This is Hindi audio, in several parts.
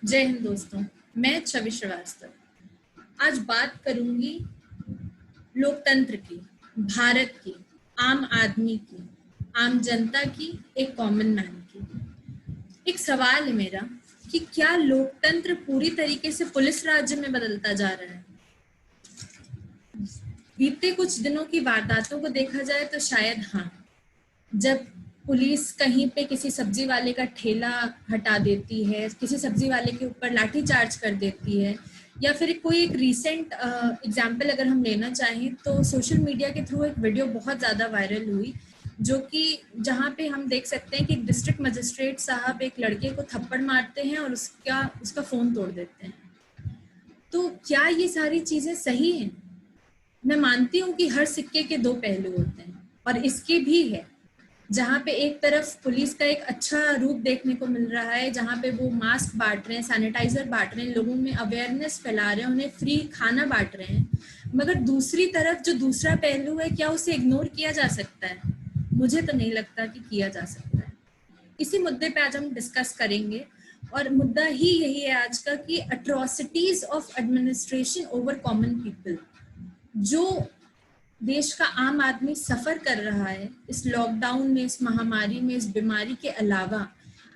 जय हिंद दोस्तों, मैं छवि श्रीवास्तव। आज बात करूंगी लोकतंत्र की, भारत की, आम आदमी की, आम जनता की, एक कॉमन मैन की। एक सवाल है मेरा कि क्या लोकतंत्र पूरी तरीके से पुलिस राज्य में बदलता जा रहा है? बीते कुछ दिनों की वारदातों को देखा जाए तो शायद हाँ। जब पुलिस कहीं पे किसी सब्जी वाले का ठेला हटा देती है, किसी सब्जी वाले के ऊपर लाठी चार्ज कर देती है, या फिर कोई एक रीसेंट एग्जांपल अगर हम लेना चाहें तो सोशल मीडिया के थ्रू एक वीडियो बहुत ज़्यादा वायरल हुई, जो कि जहाँ पे हम देख सकते हैं कि डिस्ट्रिक्ट मजिस्ट्रेट साहब एक लड़के को थप्पड़ मारते हैं और उसका फ़ोन तोड़ देते हैं। तो क्या ये सारी चीज़ें सही हैं? मैं मानती हूँ कि हर सिक्के के दो पहलू होते हैं, और इसके भी है। जहाँ पे एक तरफ पुलिस का एक अच्छा रूप देखने को मिल रहा है, जहाँ पे वो मास्क बांट रहे हैं, सैनिटाइजर बांट रहे हैं, लोगों में अवेयरनेस फैला रहे हैं, उन्हें फ्री खाना बांट रहे हैं, मगर दूसरी तरफ जो दूसरा पहलू है, क्या उसे इग्नोर किया जा सकता है? मुझे तो नहीं लगता कि किया जा सकता है। इसी मुद्दे पे आज हम डिस्कस करेंगे, और मुद्दा ही यही है आज का कि atrocities of administration over common people, जो देश का आम आदमी सफर कर रहा है इस लॉकडाउन में, इस महामारी में, इस बीमारी के अलावा।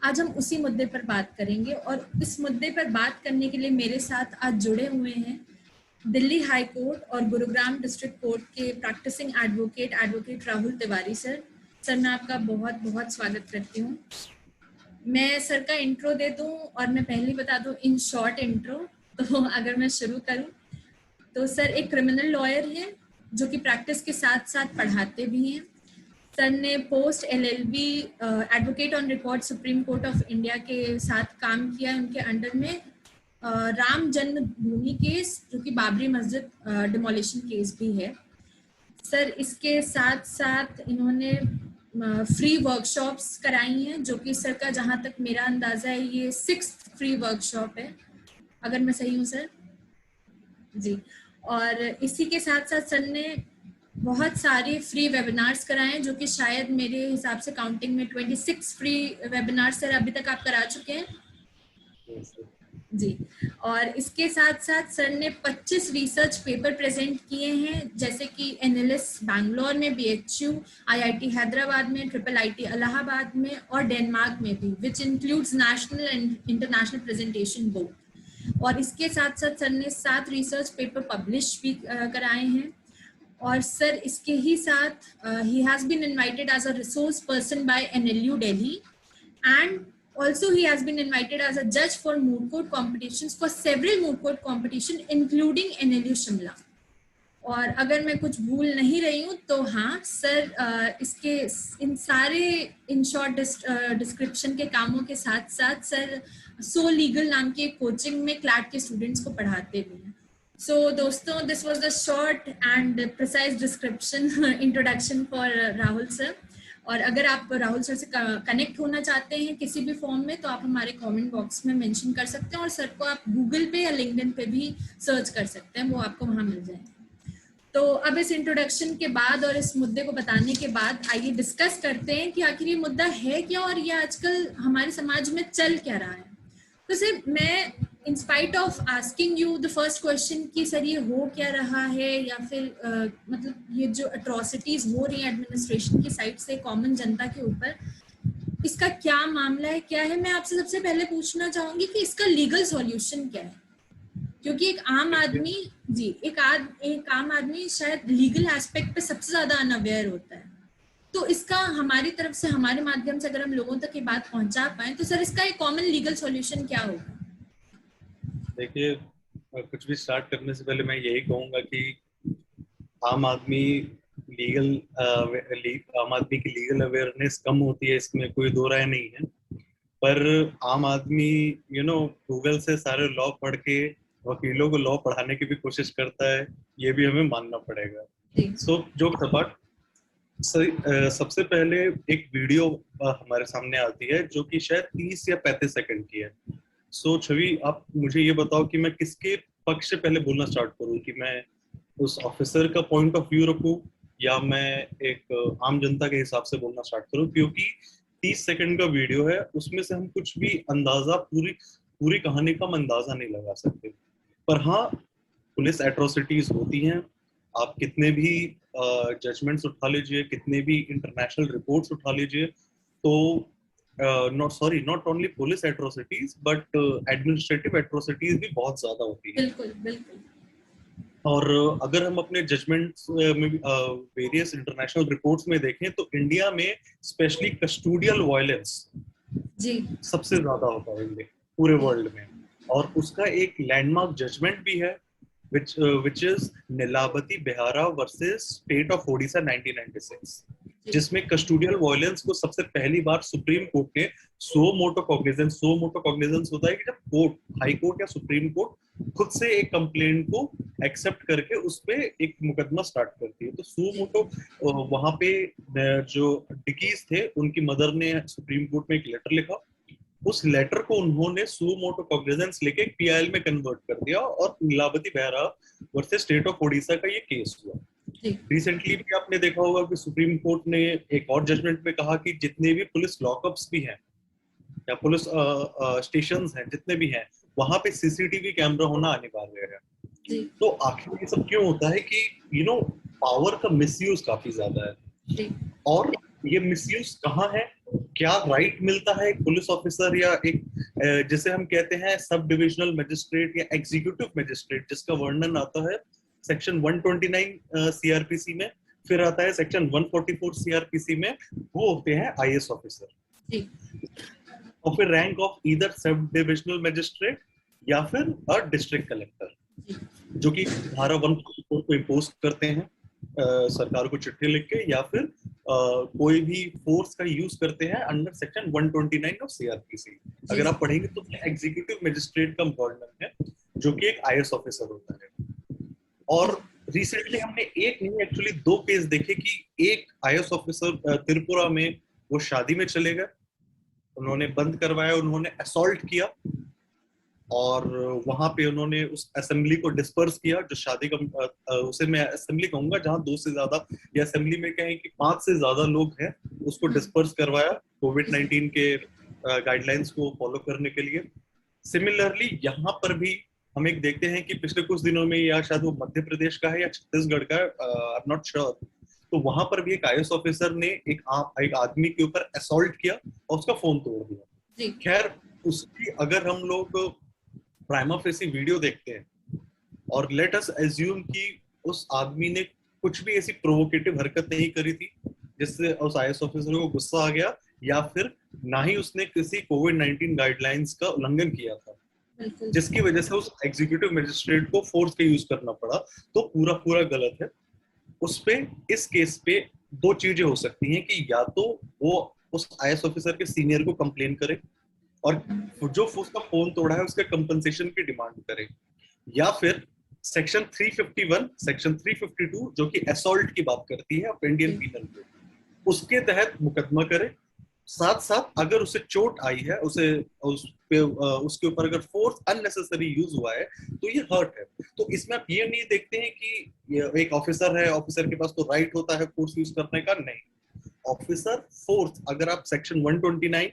आज हम उसी मुद्दे पर बात करेंगे, और इस मुद्दे पर बात करने के लिए मेरे साथ आज जुड़े हुए हैं दिल्ली हाई कोर्ट और गुरुग्राम डिस्ट्रिक्ट कोर्ट के practising advocate Rahul Tiwari sir. Sir, मैं आपका बहुत बहुत स्वागत करती हूँ। मैं सर का इंट्रो दे दूं, और मैं पहले बता दूं इन शॉर्ट इंट्रो। तो अगर मैं शुरू करूं तो सर एक क्रिमिनल लॉयर हैं जो कि प्रैक्टिस के साथ साथ पढ़ाते भी हैं। सर ने post LLB advocate on record supreme court of India के साथ काम किया है। उनके अंडर में राम जन्मभूमि केस, जो कि बाबरी मस्जिद डिमोलिशन केस भी है। सर इसके साथ साथ इन्होंने फ्री वर्कशॉप्स कराई हैं, जो कि सर का, जहाँ तक मेरा अंदाजा है, ये 6th फ्री वर्कशॉप है, अगर मैं सही हूँ सर जी। और इसी के साथ साथ सर ने बहुत सारे फ्री वेबिनार्स कराए, जो कि शायद मेरे हिसाब से काउंटिंग में 26 फ्री वेबिनार्स सर अभी तक आप करा चुके हैं जी। और इसके साथ साथ सर ने 25 रिसर्च पेपर प्रेजेंट किए हैं, जैसे कि NLS बैंगलोर में, BHU, IIT हैदराबाद में, IIIT इलाहाबाद में, और डेनमार्क में भी, which includes national and international presentation board. और इसके साथ साथ सर ने 7 रिसर्च पेपर पब्लिश भी कराए हैं। और सर इसके ही साथ ही has been invited as a resource person by NLU Delhi, and also he has been invited as a judge for moot court competitions for several moot court competition including NLU Shimla. और अगर मैं कुछ भूल नहीं रही हूँ तो हाँ सर, इसके इन सारे इन शॉर्ट डिस्क्रिप्शन के कामों के साथ साथ सर सो लीगल नाम की एक कोचिंग में क्लैट के स्टूडेंट्स को पढ़ाते भी हैं। सो दोस्तों, this was the short and precise description introduction for Rahul sir. और अगर आप राहुल सर से कनेक्ट होना चाहते हैं किसी भी फॉर्म में, तो आप हमारे कमेंट बॉक्स में मेंशन कर सकते हैं, और सर को आप गूगल पे या लिंक्डइन पे भी सर्च कर सकते हैं, वो आपको वहाँ मिल जाएंगे। तो अब इस इंट्रोडक्शन के बाद और इस मुद्दे को बताने के बाद आइए डिस्कस करते हैं कि आखिर ये मुद्दा है क्या, और ये आजकल हमारे समाज में चल क्या रहा है। तो सर, मैं इन spite of asking you the first question कि सर ये हो क्या रहा है, या फिर मतलब ये जो अट्रॉसिटीज हो रही है एडमिनिस्ट्रेशन की साइड से कॉमन जनता के ऊपर, इसका क्या मामला है, क्या है, मैं आपसे सबसे पहले पूछना चाहूंगी कि इसका लीगल सॉल्यूशन क्या है। क्योंकि एक आम आदमी जी, एक आम आदमी शायद लीगल एस्पेक्ट पे सबसे ज्यादा अनअवेयर होता है। तो इसका हमारी तरफ से, हमारे माध्यम से अगर हम लोगों तक ये बात पहुंचा पाए, तो सर इसका एक कॉमन लीगल सॉल्यूशन क्या होगा? देखिए, कुछ भी स्टार्ट करने से पहले मैं यही कहूंगा कि आम आदमी आम आदमी की लीगल अवेयरनेस कम होती है, इसमें कोई दो राय नहीं है। पर आम आदमी गूगल से सारे लॉ पढ़ के वकीलों को लॉ पढ़ाने की भी कोशिश करता है, ये भी हमें मानना पड़ेगा। सो जो सपाट सबसे पहले एक वीडियो हमारे सामने आती है, जो कि शायद 30 या 35 सेकंड की है। सो छवि, आप मुझे ये बताओ कि मैं किसके पक्ष से पहले बोलना स्टार्ट करूं, कि मैं उस ऑफिसर का पॉइंट ऑफ व्यू रखूं, या मैं एक आम जनता के हिसाब से बोलना स्टार्ट करूं? क्योंकि 30 सेकंड का वीडियो है, उसमें से हम कुछ भी अंदाजा पूरी कहानी का हम अंदाजा नहीं लगा सकते। पर हाँ, पुलिस एट्रोसिटीज होती हैं। आप कितने भी जजमेंट्स उठा लीजिए, कितने भी इंटरनेशनल रिपोर्ट्स उठा लीजिए, तो not only police atrocities but administrative atrocities भी बहुत ज्यादा होती है। बिल्कुल बिल्कुल। और अगर हम अपने जजमेंट्स में वेरियस इंटरनेशनल रिपोर्ट्स में देखें तो इंडिया में स्पेशली कस्टोडियल वायलेंस जी सबसे ज्यादा होता है इंडिया पूरे वर्ल्ड में। और उसका एक लैंडमार्क जजमेंट भी है which is Nilavati Behara versus state of Odisha 1996, जिसमें कस्टोडियल वायलेंस को सबसे पहली बार सुप्रीम कोर्ट ने सो मोटो कॉग्निजेंस होता है कि जब कोर्ट, हाई कोर्ट या सुप्रीम कोर्ट खुद से एक कंप्लेंट को एक्सेप्ट करके उस पे एक मुकदमा स्टार्ट करती है। तो सो मोटो वहां पे जो डिकीज थे उनकी मदर ने सुप्रीम कोर्ट में एक लेटर लिखा। उस लेटर को उन्होंने सो मोटो कॉग्निजेंस लेके पीआईएल में कन्वर्ट कर दिया और Nilavati Behera versus state of Odisha का ये केस हुआ। रिसेंटली भी आपने देखा होगा कि सुप्रीम कोर्ट ने एक और जजमेंट में कहा कि जितने भी पुलिस लॉकअप्स भी हैं या पुलिस स्टेशंस हैं, जितने भी हैं, वहां पे सीसीटीवी कैमरा होना अनिवार्य है। तो आखिर ये सब क्यों होता है कि पावर का मिसयूज काफी ज्यादा है। और ये मिसयूज कहाँ है, क्या राइट मिलता है एक पुलिस ऑफिसर या एक जिसे हम कहते हैं सब डिविजनल मजिस्ट्रेट या एग्जीक्यूटिव मजिस्ट्रेट, जिसका वर्णन आता है सेक्शन 129 सीआरपीसी में, फिर आता है सेक्शन 144 सीआरपीसी में, वो होते हैं आईएएस ऑफिसर। और फिर rank of either sub divisional magistrate या फिर डिस्ट्रिक्ट कलेक्टर, जो कि धारा 144 को इम्पोज करते हैं सरकार को चिट्ठी लिख के, या फिर कोई भी फोर्स का यूज करते हैं अंडर सेक्शन 129 ऑफ सीआरपीसी। अगर आप पढ़ेंगे तो एग्जीक्यूटिव मजिस्ट्रेट का वर्णन है, जो कि एक आईएएस ऑफिसर होता है। और रिसेंटली हमने एक नहीं, एक्चुअली 2 केस देखे कि एक आईएएस ऑफिसर त्रिपुरा में वो शादी में चले गए, उन्होंने बंद करवाया, उन्होंने असॉल्ट किया और वहां पे उन्होंने उस असेंबली को डिस्पर्स किया जो शादी का, उसे मैं असेंबली कहूंगा जहां 2 से ज्यादा, या असेंबली में कहें कि 5 से ज्यादा लोग हैं, उसको डिस्पर्स करवाया कोविड-19 के गाइडलाइंस को फॉलो करने के लिए। सिमिलरली यहाँ पर भी हम एक देखते हैं कि पिछले कुछ दिनों में, या शायद वो मध्य प्रदेश का है या छत्तीसगढ़ का, आई एम नॉट श्योर, तो वहां पर भी एक आईएएस ऑफिसर ने एक आदमी के ऊपर असॉल्ट किया और उसका फोन तोड़ दिया। खैर, उसकी अगर हम लोग प्राइमा फेसी वीडियो देखते हैं और लेट अस एज्यूम कि उस आदमी ने कुछ भी ऐसी प्रोवोकेटिव हरकत नहीं करी थी जिससे उस आईएएस ऑफिसर को गुस्सा आ गया, या फिर ना ही उसने किसी कोविड-19 गाइडलाइंस का उल्लंघन किया था जिसकी वजह से उस एग्जीक्यूटिव मजिस्ट्रेट को फोर्स का यूज करना पड़ा, तो पूरा गलत है। उस पे, इस केस पे 2 चीजें हो सकती हैं कि या तो वो उस आईएएस ऑफिसर के सीनियर को कंप्लेन करे और जो उसका फोन तोड़ा है उसके कंपनसेशन की डिमांड करे, या फिर सेक्शन 351, सेक्शन 352 जो कि असॉल्ट की बात करती है इंडियन पीनल कोड, उसके तहत मुकदमा करे। साथ साथ अगर उसे चोट आई है, उसके ऊपर अगर फोर्स अननेसेसरी यूज हुआ है तो ये हर्ट है। तो इसमें आप ये नहीं देखते हैं कि एक ऑफिसर है, ऑफिसर के पास तो राइट होता है फोर्स यूज करने का, नहीं। ऑफिसर फोर्स, अगर आप सेक्शन 129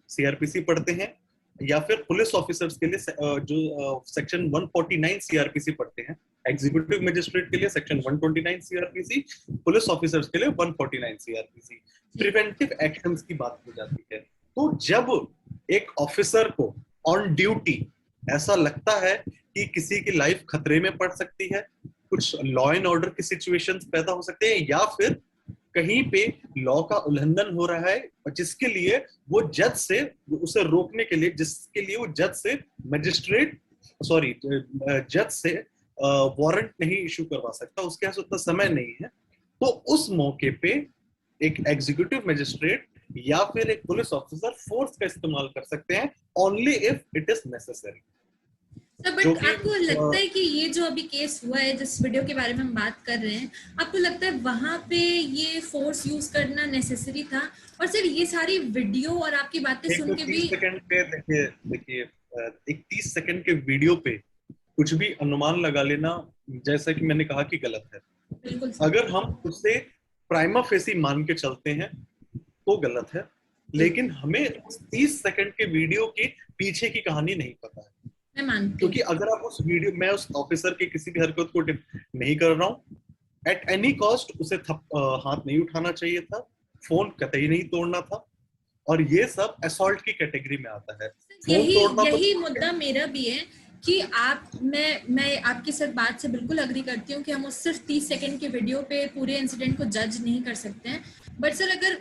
सीआरपीसी पढ़ते हैं या फिर पुलिस ऑफिसर्स के लिए जो सेक्शन 149 सीआरपीसी पढ़ते हैं, एग्जीक्यूटिव मजिस्ट्रेट के लिए सेक्शन 129 सीआरपीसी, पुलिस ऑफिसर्स के लिए 149 सीआरपीसी, प्रिवेंटिव एक्शंस की बात की जाती है। तो जब एक ऑफिसर को ऑन ड्यूटी ऐसा लगता है कि किसी की लाइफ खतरे में पड़ सकती है, कुछ लॉ एंड ऑर्डर की सिचुएशंस पैदा हो सकते हैं, या फिर कहीं पे लॉ का उल्लंघन हो रहा है, जिसके लिए वो जज से, उसे रोकने के लिए, जिसके लिए वो जज से जज से वारंट नहीं इशू करवा सकता, उसके पास उतना समय नहीं है, तो उस मौके पे एक एग्जीक्यूटिव मजिस्ट्रेट या फिर एक पुलिस ऑफिसर फोर्स का इस्तेमाल कर सकते हैं, only if it is necessary. But आपको लगता है कि ये जो अभी केस हुआ है, जिस वीडियो के बारे में हम बात कर रहे हैं, आपको लगता है वहां पे ये फोर्स यूज करना नेसेसरी था? और सिर्फ ये सारी वीडियो और आपकी बातें सुन के भी, देखिए एक 30 सेकंड के वीडियो पे कुछ भी अनुमान लगा लेना, जैसा कि मैंने कहा कि गलत है। अगर हम उससे प्राइमा फेसी मान के चलते हैं तो गलत है, लेकिन हमें 30 सेकंड के वीडियो के पीछे की कहानी नहीं पता है। मैं मानती क्योंकि हूँ। अगर आप उस वीडियो, मैं उस ऑफिसर के किसी भी हरकत को नहीं कर रहा हूँ, एट एनी कॉस्ट उसे हाथ नहीं उठाना चाहिए था, फोन कतई नहीं तोड़ना था, और ये सब असॉल्ट की कैटेगरी में आता है। फोन यही तोड़ना तो यही मुद्दा मेरा भी है कि मैं आपकी सर बात से बिल्कुल अग्री करती हूँ कि हम उस सिर्फ 30 सेकंड के वीडियो पे पूरे इंसिडेंट को जज नहीं कर सकते हैं। बट सर अगर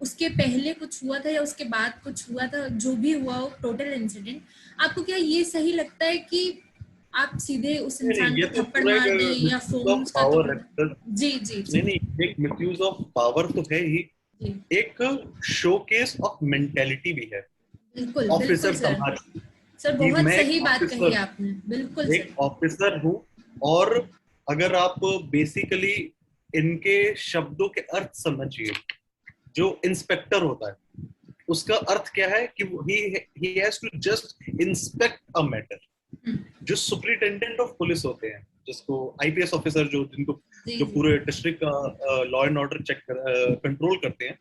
उसके पहले कुछ हुआ था या उसके बाद कुछ हुआ था, जो भी हुआ हो टोटल इंसिडेंट, आपको क्या ये सही लगता है कि आप सीधे उस नहीं इंसान नहीं, ये को तो थप्पड़ पूरा मार दें एक या मिसयूज फोन ऑफ उसका पावर तोड़ है। दें? जी जी नहीं जी नहीं, एक मिसयूज ऑफ पावर तो है ही, जी, एक शोकेस ऑफ मेंटेलिटी भी है बिल्कुल बिल्कुल ऑफिसर सर। समाज सर कि बहुत मैं सही एक बात कही ऑफिसर, आपने, बिल्कुल सर। एक ऑफिसर हूँ। और अगर आप बेसिकली इनके शब्दों के अर्थ समझिए, जो इंस्पेक्टर होता है उसका अर्थ क्या है कि he has to just inspect a matter. जो सुपरिटेंडेंट ऑफ पुलिस होते हैं, जिसको आईपीएस ऑफिसर, जो जिनको जी जो जी पूरे डिस्ट्रिक्ट का law and order check control करते हैं,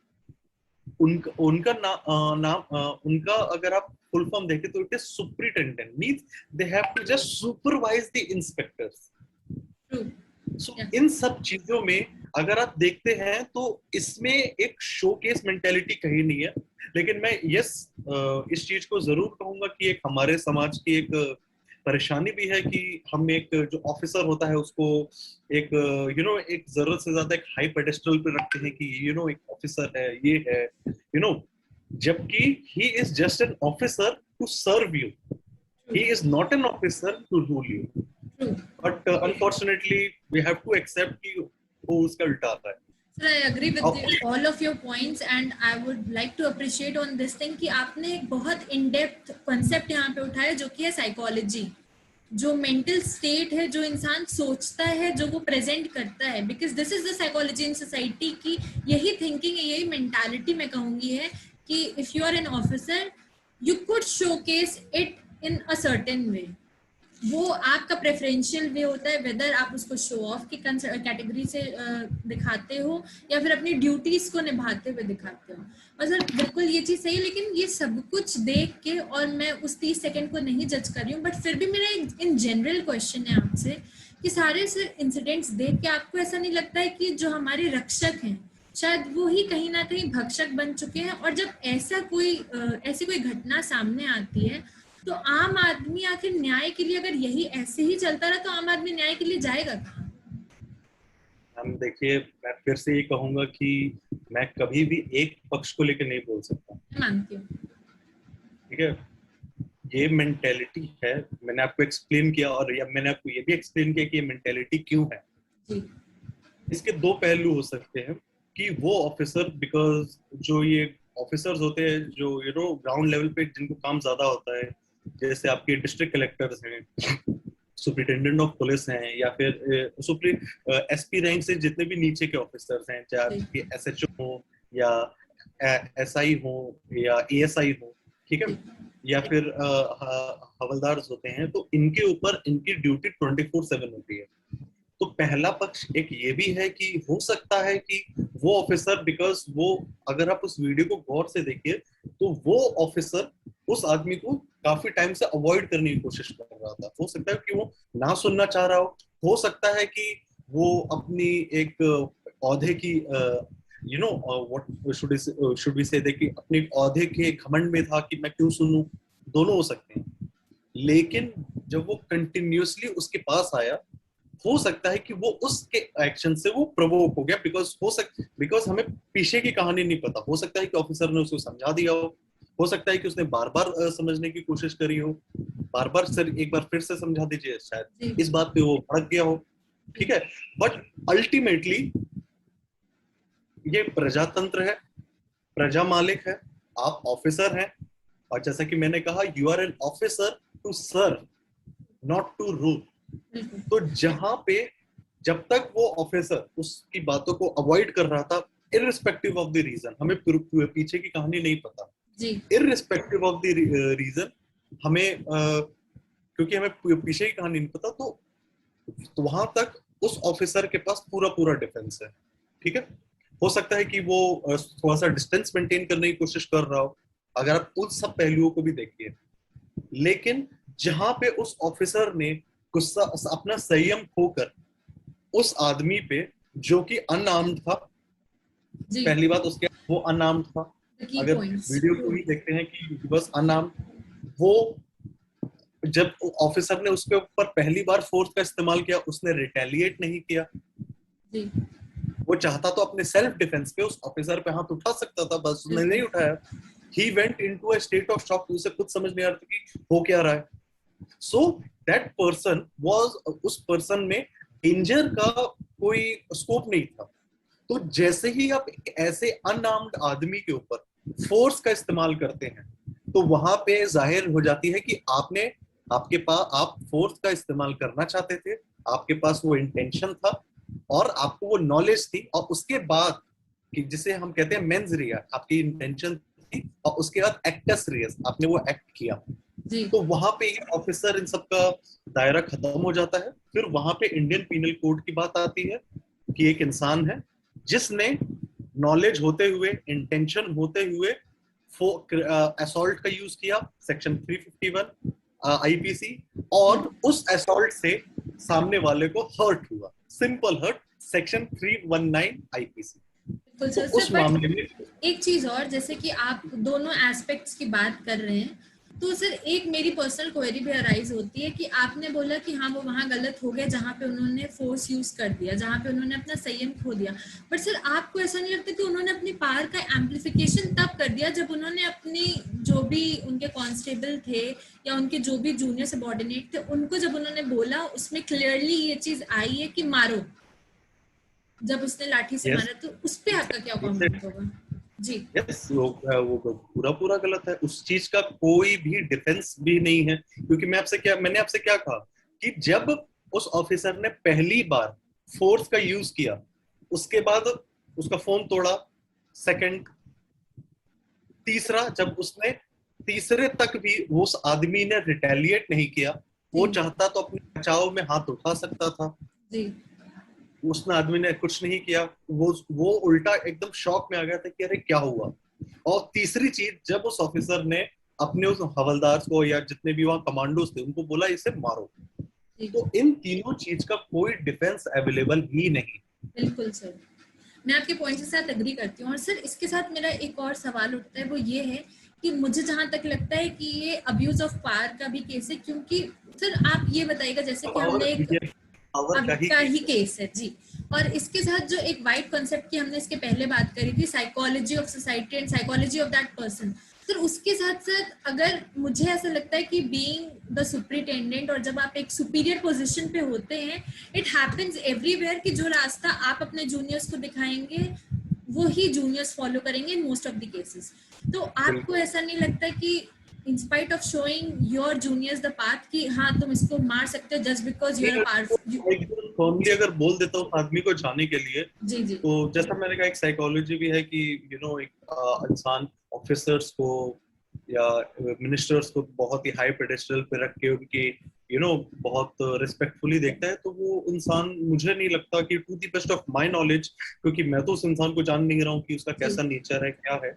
उनका उनका नाम उनका अगर आप फुल फॉर्म देखें तो it is superintendent, means they have to just supervise the inspectors. True. So इन सब चीजों में अगर आप देखते हैं तो इसमें एक शोकेस मेंटेलिटी कहीं नहीं है। लेकिन मैं यस इस चीज को जरूर कहूंगा कि एक हमारे समाज की एक परेशानी भी है कि हम एक जो ऑफिसर होता है उसको एक एक जरूरत से ज्यादा एक हाई पेडेस्टल पे रखते हैं कि एक ऑफिसर है, ये है, जबकि he is just an officer to serve you, he is not an officer to rule you, true. but unfortunately we have to accept कि वो उसका उल्टा आता है। Sir, I agree with अब all of your points and I would like to appreciate on this thing कि आपने एक बहुत इन डेप्थ कॉन्सेप्ट यहाँ पे उठाया जो कि है साइकोलॉजी, जो मेंटल स्टेट है, जो इंसान सोचता है, जो वो प्रेजेंट करता है, because this is the psychology in society की। यही थिंकिंग है, यही मेंटालिटी मैं कहूंगी है कि if you are an officer you could showcase it in a certain way. वो आपका प्रेफरेंशियल वे होता है, वेदर आप उसको शो ऑफ की कैटेगरी से दिखाते हो या फिर अपनी ड्यूटीज को निभाते हुए दिखाते हो। और सर बिल्कुल ये चीज सही है, लेकिन ये सब कुछ देख के, और मैं उस 30 सेकंड को नहीं जज कर रही हूँ, बट फिर भी मेरा एक इन जनरल क्वेश्चन है आपसे कि सारे इंसिडेंट्स देख के आपको ऐसा नहीं लगता है कि जो हमारे रक्षक हैं शायद वो ही कहीं ना कहीं भक्षक बन चुके हैं? और जब ऐसी कोई घटना सामने आती है तो आम आदमी आखिर न्याय के लिए, अगर यही ऐसे ही चलता रहा तो आम आदमी न्याय के लिए जाएगा कहाँ? हम देखिए, मैं फिर से ये कहूंगा कि मैं कभी भी एक पक्ष को लेकर नहीं बोल सकता, मैं मानती हूँ। ठीक है। ये मेंटेलिटी है, मैंने आपको एक्सप्लेन किया, और मैंने आपको ये भी एक्सप्लेन किया कि ये मेंटेलिटी क्यों है। जी इसके दो पहलू हो सकते हैं कि वो ऑफिसर, बिकॉज जो ये ऑफिसर्स होते हैं जो ग्राउंड लेवल पे जिनको काम ज्यादा होता है, जैसे आपके डिस्ट्रिक्ट कलेक्टर्स हैं, सुपरिटेंडेंट ऑफ पुलिस हैं, या फिर सुप्री एसपी रैंक से जितने भी नीचे के ऑफिसर्स हैं, चाहे जी आपके एसएचओ हो या एसआई हो या एएसआई हो, ठीक है, जी या फिर हवलदार होते हैं, तो इनके ऊपर इनकी ड्यूटी 24/7 होती है। तो पहला पक्ष एक ये भी है कि हो सकता है कि वो ऑफिसर, बिकॉज वो, अगर आप उस वीडियो को गौर से देखिए तो वो ऑफिसर उस आदमी को काफी टाइम से अवॉइड करने की कोशिश कर रहा था। हो सकता है कि वो ना सुनना चाह रहा हो सकता है कि वो अपनी एक औहदे की व्हाट शुड वी से कि अपने औहदे के घमंड में था कि मैं क्यों सुनूं, दोनों हो सकते हैं। लेकिन जब वो कंटिन्यूअसली उसके पास आया, हो सकता है कि वो उसके एक्शन से वो प्रवोक हो गया, बिकॉज हमें पीछे की कहानी नहीं पता। हो सकता है कि ऑफिसर ने उसको समझा दिया हो सकता है कि उसने बार बार समझने की कोशिश करी हो, बार बार सर एक बार फिर से समझा दीजिए, शायद इस बात पे वो भड़क गया हो, ठीक है। बट अल्टीमेटली ये प्रजातंत्र है, प्रजा मालिक है, आप ऑफिसर हैं, और जैसा कि मैंने कहा, you are an officer to serve, not to rule. बिल्कुल तो जहां पे जब तक वो ऑफिसर उसकी बातों को अवॉइड कर रहा था, इररिस्पेक्टिव ऑफ द रीजन, हमें पीछे की कहानी नहीं पता, जी इररिस्पेक्टिव ऑफ द रीजन, हमें क्योंकि हमें पीछे की कहानी नहीं पता, तो वहां तक उस ऑफिसर के पास पूरा पूरा डिफेंस है, ठीक है। हो सकता है कि वो थोड़ा सा डिस्टेंस मेंटेन करने की कोशिश कर रहा हो, अगर आप उन सब पहलुओं को भी देखिए। लेकिन जहां पे उस ऑफिसर ने गुस्सा अपना संयम खोकर उस आदमी पे, जो कि अनआर्म्ड था, जी, पहली बात उसके वो अनआर्म्ड था, द की अगर पॉइंट्स वीडियो को ट्रू। ही देखते हैं कि बस अनआर्म्ड, वो जब ऑफिसर ने उसके ऊपर पहली बार फोर्स का इस्तेमाल किया, उसने रिटेलिएट नहीं किया। जी, वो चाहता तो अपने सेल्फ डिफेंस पे उस ऑफिसर पे हाथ उठा सकता था, बस उसने नहीं बिल्कुल। उठाया। He went into a state of shock, उसे खुद समझ नहीं आ रहा था कि हो क्या रहा है। सो दैट पर्सन वाज, उस पर्सन में डेंजर का कोई स्कोप नहीं था। तो जैसे ही आप ऐसे अनआर्म्ड आदमी के ऊपर फोर्स का इस्तेमाल करते हैं, तो वहां पे जाहिर हो जाती है कि आपने, आपके पास, आप फोर्स का इस्तेमाल करना चाहते थे, आपके पास वो इंटेंशन था और आपको वो नॉलेज थी, और उसके बाद कि जिसे हम कहते हैं मेंस रिया, आपकी इंटेंशन थी, और उसके बाद एक्टस रियस, आपने वो एक्ट किया। जी, तो वहां पे ये ऑफिसर इन सब का दायरा खत्म हो जाता है। फिर वहां पे इंडियन पीनल कोड की बात आती है कि एक इंसान है जिसने नॉलेज होते हुए, इंटेंशन होते हुए असॉल्ट का यूज किया, सेक्शन 351 आईपीसी, जी, और उस असॉल्ट से सामने वाले को हर्ट हुआ, सिंपल हर्ट, सेक्शन 319 आईपीसी। बिल्कुल तो सर। सर उस बट मामले में एक चीज और, जैसे कि आप दोनों एस्पेक्ट्स की बात कर रहे हैं, तो सर एक मेरी पर्सनल क्वेरी भी अराइज होती है कि आपने बोला कि हाँ वो वहाँ गलत हो गया जहाँ पे उन्होंने फोर्स यूज कर दिया, जहाँ पे उन्होंने अपना संयम खो दिया। बट सर आपको ऐसा नहीं लगता कि उन्होंने अपनी पावर का एम्पलीफिकेशन तब कर दिया जब उन्होंने अपनी जो भी उनके कांस्टेबल थे या उनके जो भी जूनियर सबऑर्डिनेट थे उनको जब उन्होंने बोला, उसमें क्लियरली ये चीज आई है कि मारो, जब उसने लाठी से यस, मारा, तो उस पे आपका क्या कमेंट होगा? जी, यस, वो पूरा पूरा गलत है, उस चीज का कोई भी डिफेंस भी नहीं है। क्योंकि मैंने आपसे क्या कहा कि जब उस ऑफिसर ने पहली बार फोर्स का यूज किया, उसके बाद उसका फोन तोड़ा, सेकंड, तीसरा, जब उसने तीसरे तक भी उस आदमी ने रिटेलिएट नहीं किया, वो जी, चाहता तो अपने बचाव में हाथ उठा सकता था, जी, उसने आदमी ने कुछ नहीं किया। वो उल्टा एकदम शॉक में आ गया था कि अरे क्या हुआ। और तीसरी चीज, जब उस ऑफिसर ने अपने उस हवलदार को या जितने भी वहां कमांडोज थे उनको बोला इसे मारो, जी, तो इन तीनों चीज का कोई डिफेंस अवेलेबल ही नहीं। बिल्कुल सर। मैं आपके पॉइंट के साथ एग्री करती हूँ। और सर इसके साथ मेरा एक और सवाल उठता है, वो ये है कि मुझे जहां तक लगता है कि ये अब्यूज ऑफ पावर का भी केस है, क्योंकि सर आप ये बताइएगा, जैसे कि पावर, हमने एक ये पावर अब का ही का ही केस है। केस है जी। और इसके साथ जो एक वाइड कॉन्सेप्ट की हमने इसके पहले बात करी थी, psychology of society and psychology of that person, sir उसके साथ साथ अगर मुझे ऐसा लगता है कि बीइंग द सुपरिटेंडेंट, और जब आप एक सुपीरियर पोजीशन पे होते हैं, इट हैपेंस एवरीवेयर कि जो रास्ता आप अपने जूनियर्स को दिखाएंगे वो ही जूनियर्स फॉलो करेंगे in most of the cases. तो आपको बिल्कुल, ऐसा नहीं लगता कि in spite of showing your juniors the path कि हाँ तुम इसको मार सकते हो just because you are powerful? एकदम फर्मली जी, अगर बोल देता हूँ आदमी को जाने के लिए, जी, जी, तो जैसा मैंने कहा, एक साइकोलॉजी भी है कि एक इंसान ऑफिसर्स को या मिनिस्टर्स को बहुत ही हाई पेडेस्टल पे रख के उनकी बहुत रिस्पेक्टफुली देखता है। तो वो इंसान, मुझे नहीं लगता कि to the best of my knowledge, क्योंकि मैं तो उस इंसान को जान नहीं रहा हूँ कि उसका जी, कैसा नेचर है, क्या है,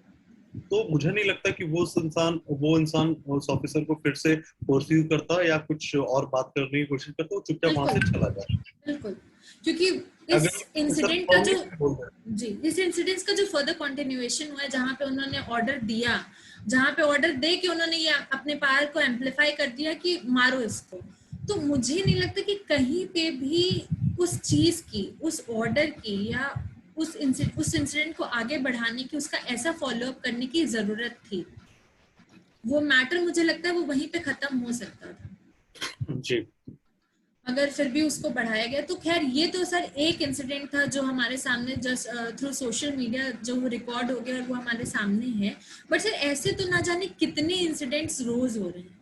तो मुझे नहीं लगता कि वो इंसान उस ऑफिसर को फिर से परस्यू करता या कुछ और बात करने की कोशिश करता, वो चुपचाप वहां बिल्कुल, से चला जाता। बिल्कुल। क्योंकि इस अगर ऑफिसर इंसिडेंट का जो, फर्मली बोल रहा है। जी, इस इंसिडेंट्स का जो फर्दर कंटिन्यूएशन हुआ है, जहां पे उन्होंने ऑर्डर दिया, जहां पे ऑर्डर दे के उन्होंने ये अपने पावर को एम्पलीफाई कर दिया कि मारो इसको, तो मुझे नहीं लगता कि कहीं पे भी उस चीज की, उस ऑर्डर की, या उस इंसिडेंट को आगे बढ़ाने की, उसका ऐसा फॉलो अप करने की जरूरत थी। वो मैटर मुझे लगता है वो वहीं पे खत्म हो सकता था जी, अगर फिर भी उसको बढ़ाया गया। तो खैर ये तो सर एक इंसिडेंट था जो हमारे सामने जस्ट थ्रू सोशल मीडिया जो रिकॉर्ड हो गया और वो हमारे सामने है। बट सर ऐसे तो ना जाने कितने इंसिडेंट्स रोज हो रहे हैं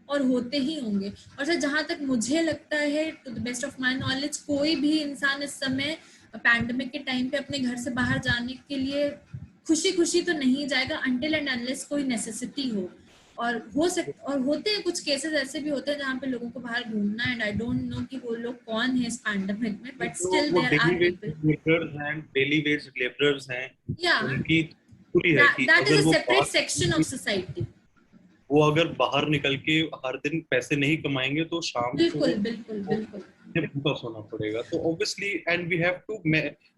और होते ही होंगे। और सर जहां तक मुझे लगता है, to the best of my knowledge, कोई भी इंसान इस समय पैंडेमिक के टाइम पे अपने घर से बाहर जाने के लिए खुशी खुशी तो नहीं जाएगा, अनटिल एंड अनलेस कोई नेसेसिटी हो। और होते हैं कुछ केसेस ऐसे भी होते हैं जहाँ पे लोगों को बाहर घूमना, एंड आई डोंट नो कि वो लोग कौन है इस पैंडेमिक में, बट तो स्टिल वो there are daily wage people. Labourers हैं, डेली वेज लेबरर्स हैं, या उनकी पूरी है कि दैट इज अगर अ वो सेपरेट सेक्शन ऑफ सोसाइटी। वो अगर बाहर निकल के हर दिन पैसे नहीं कमाएंगे तो शाम को बिल्कुल बिल्कुल बिल्कुल। उन्हें भूखा सोना पड़ेगा। तो obviously and we have to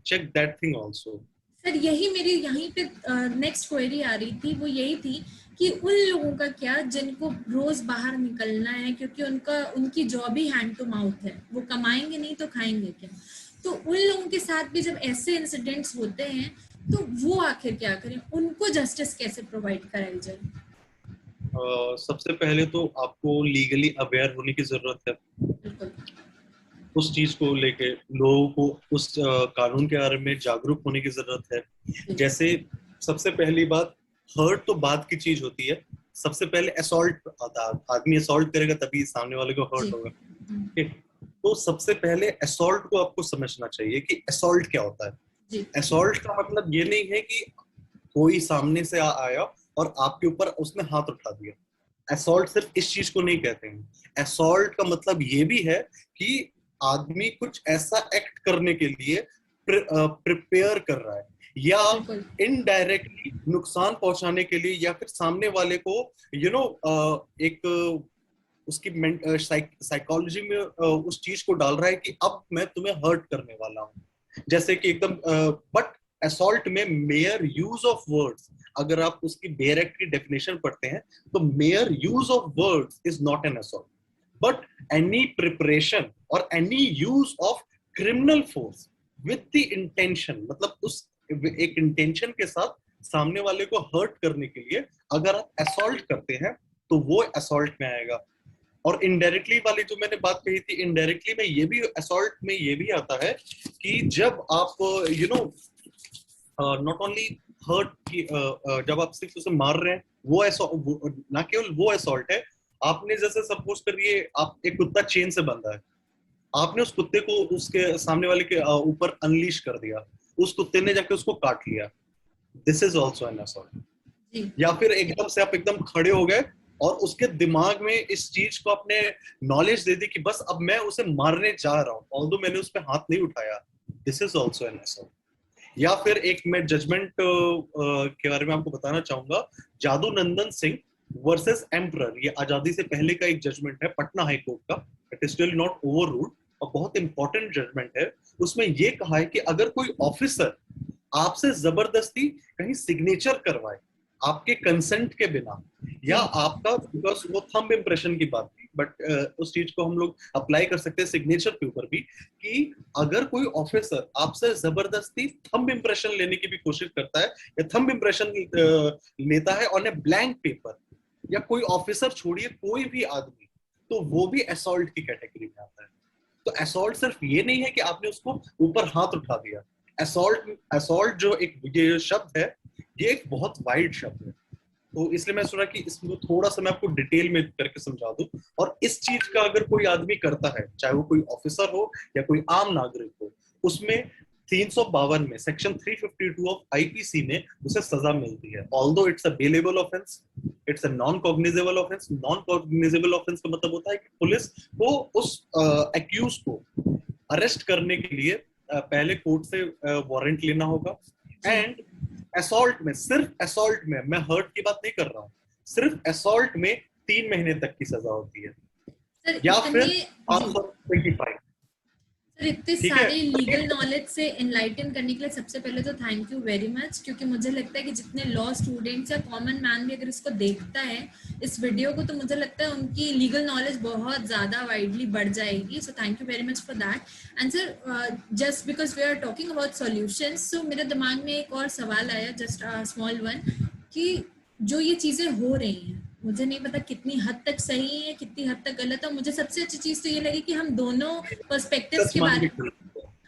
check that thing also. Sir यही मेरी यहीं पे नेक्स्ट क्वेरी आ रही थी, वो यही थी कि उन लोगों का क्या जिनको रोज बाहर निकलना है, क्योंकि उनकी जॉब ही हैंड टू माउथ है, वो कमाएंगे नहीं तो खाएंगे क्या। तो उन लोगों के साथ भी जब ऐसे इंसिडेंट्स होते हैं तो वो आखिर क्या करें, उनको जस्टिस कैसे प्रोवाइड कराई जाए? सबसे पहले तो आपको लीगली अवेयर होने की जरूरत है। बिल्कुल। उस चीज को लेके लोगों को उस कानून के बारे में जागरूक होने की जरूरत है। जैसे सबसे पहली बात, हर्ट तो बात की चीज होती है, सबसे पहले असॉल्ट आता है। आदमी असॉल्ट करेगा तभी सामने वाले को हर्ट होगा। ठीक, तो सबसे पहले असॉल्ट को आपको समझना चाहिए कि असॉल्ट क्या होता है। असॉल्ट का मतलब ये नहीं है कि कोई सामने से आया और आपके ऊपर उसने हाथ उठा दिया। असॉल्ट सिर्फ इस चीज को नहीं कहते हैं। असॉल्ट का मतलब ये भी है कि आदमी कुछ ऐसा एक्ट करने के लिए प्रिपेयर कर रहा है, या इनडायरेक्टली नुकसान पहुंचाने के लिए, या फिर सामने वाले को एक उसकी साइकोलॉजी में उस चीज को डाल रहा है कि अब मैं तुम्हें हर्ट करने वाला हूं। जैसे कि एकदम बट असॉल्ट में मेयर यूज ऑफ वर्ड्स, अगर आप उसकी डायरेक्ट की डेफिनेशन पढ़ते हैं तो mere use of words is not an assault, but any preparation और any use of criminal force with the intention, मतलब उस एक इंटेंशन के साथ सामने वाले को हर्ट करने के लिए अगर आप असॉल्ट करते हैं तो वो असॉल्ट में आएगा। और इनडायरेक्टली वाली जो मैंने बात कही थी, इनडायरेक्टली में ये भी असॉल्ट में ये भी आता है कि जब आप नॉट ओनली हर्ट की जब आप सिर्फ उसे मार रहे हैं, वो ना केवल वो असॉल्ट है। आपने जैसे सपोज करिए आप एक कुत्ता चेन से बंधा है, आपने उस कुत्ते को उसके सामने वाले के ऊपर अनलीश कर दिया, उस कुत्ते ने जाके उसको काट लिया, this is also an assault. या फिर एकदम से आप एकदम खड़े हो गए और उसके दिमाग में इस चीज को आपने नॉलेज दे दी कि बस अब मैं उसे मारने जा रहा हूं, ऑल्दो मैंने उस पर हाथ नहीं उठाया, this is also an assault. या फिर एक मैं जजमेंट के बारे में आपको बताना चाहूंगा, जादू नंदन सिंह वर्सेस एम्परर, ये आजादी से पहले का एक जजमेंट है पटना हाई कोर्ट का, it is still not over ruled और बहुत इंपॉर्टेंट जजमेंट है। उसमें ये कहा है कि अगर कोई ऑफिसर आपसे जबरदस्ती कहीं सिग्नेचर करवाए आपके कंसेंट के बिना, या आपका, बिकॉज वो थंब इम्प्रेशन की बात थी, बट उस चीज को हम लोग अप्लाई कर सकते हैं सिग्नेचर के ऊपर भी, कि अगर कोई ऑफिसर आपसे जबरदस्ती थंब इम्प्रेशन लेने की भी कोशिश करता है या थंब इम्प्रेशन लेता है ऑन ए ब्लैंक पेपर, या कोई ऑफिसर छोड़िए कोई भी आदमी, तो वो भी असॉल्ट की कैटेगरी में आता है। तो असॉल्ट सिर्फ ये नहीं है कि आपने उसको ऊपर हाथ उठा दिया। असॉल्ट जो एक ये शब्द है, ये एक बहुत वाइड शब्द है। तो इसलिए मैं सोचा कि इसको थोड़ा सा मैं आपको डिटेल में करके समझा दूं। और इस चीज का अगर कोई आदमी करता है, चाहे वो कोई ऑफिसर हो या कोई आम नागरिक हो, उसमें 352 में सेक्शन 352 ऑफ आईपीसी में उसे सजा मिलती है। Although it's a bailable offence, it's a non cognizable offence. Non cognizable offence का मतलब होता है कि पुलिस को उस एक्यूज को अरेस्ट करने के लिए पहले कोर्ट से वारंट लेना होगा। एंड असॉल्ट में, सिर्फ असॉल्ट में, मैं हर्ट की बात नहीं कर रहा हूँ, सिर्फ असॉल्ट में 3 महीने तक की सजा होती है, या फिर 500 रुपए की फाइन। सर इतने सारे लीगल नॉलेज से एनलाइटन करने के लिए सबसे पहले तो थैंक यू वेरी मच, क्योंकि मुझे लगता है कि जितने लॉ स्टूडेंट्स या कॉमन मैन भी अगर इसको देखता है इस वीडियो को, तो मुझे लगता है उनकी लीगल नॉलेज बहुत ज़्यादा वाइडली बढ़ जाएगी। So thank you very much for that. And sir just because we are talking about solutions, so मेरे दिमाग में एक और सवाल आया, जस्ट स्मॉल वन, कि जो ये चीज़ें हो रही हैं, मुझे नहीं पता कितनी हद तक सही है कितनी हद तक गलत है। मुझे सबसे अच्छी चीज तो ये लगी कि हम दोनों पर्सपेक्टिव्स के बारे में,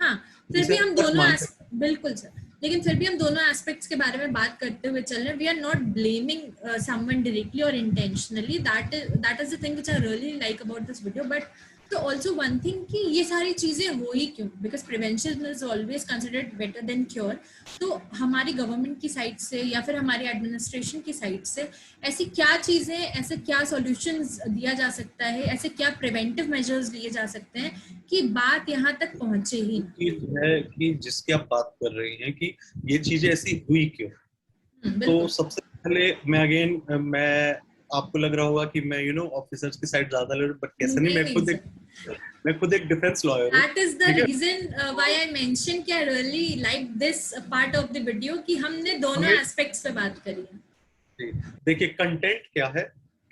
हाँ फिर भी हम दोनों, बिल्कुल सर, लेकिन फिर भी हम दोनों एस्पेक्ट्स के बारे में बात करते हुए चल रहे हैं। We are not blaming someone directly और intentionally, that is the thing which I really like about this video. But तो ऑल्सो वन थिंग कि ये सारी चीजें हो ही क्यों, because prevention is always considered better than cure. तो हमारी गवर्नमेंट की साइड से या फिर हमारी एडमिनिस्ट्रेशन की साइड से ऐसी क्या चीजें, ऐसे क्या सॉल्यूशंस दिया जा सकता है, ऐसे क्या प्रिवेंटिव मेजर्स लिए जा सकते हैं कि बात यहाँ तक पहुंचे ही ना। चीज है कि जिसकी आप बात कर रही हैं कि ये चीजें ऐसी हुई क्यों, तो बिल्कुल। सबसे पहले मैं आपको लग रहा होगा कि मैं ऑफिसर्स की साइड ज्यादा लड़, बट कैसे नहीं, नहीं नहीं सर, मैं खुद एक डिफेंस लॉयर हूँ। दैट इज द ठीक है, रीजन व्हाई आई मेंशन कि आई really like this part of the video कि हमने दोनों हमें एस्पेक्ट्स पे बात करी है। जी, देखिए कंटेंट क्या है।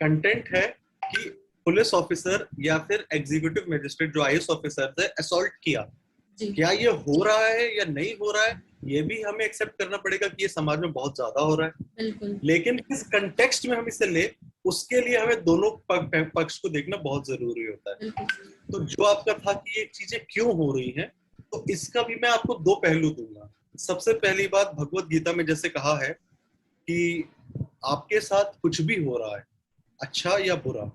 कंटेंट है कि पुलिस ऑफिसर या फिर एग्जीक्यूटिव मजिस्ट्रेट जो आईएएस ऑफिसर है असॉल्ट किया, जी क्या ये हो रहा है या नहीं हो रहा है, ये भी हमें एक्सेप्ट करना पड़ेगा कि ये समाज में बहुत ज्यादा हो रहा है। बिल्कुल लेकिन किस कंटेक्स्ट में हम इसे ले, उसके लिए हमें दोनों पक्ष को देखना बहुत जरूरी होता है। बिल्कुल। तो जो आपका था कि ये चीजें क्यों हो रही हैं, तो इसका भी मैं आपको दो पहलू दूंगा। सबसे पहली बात, भगवत गीता में जैसे कहा है कि आपके साथ कुछ भी हो रहा है, अच्छा या बुरा,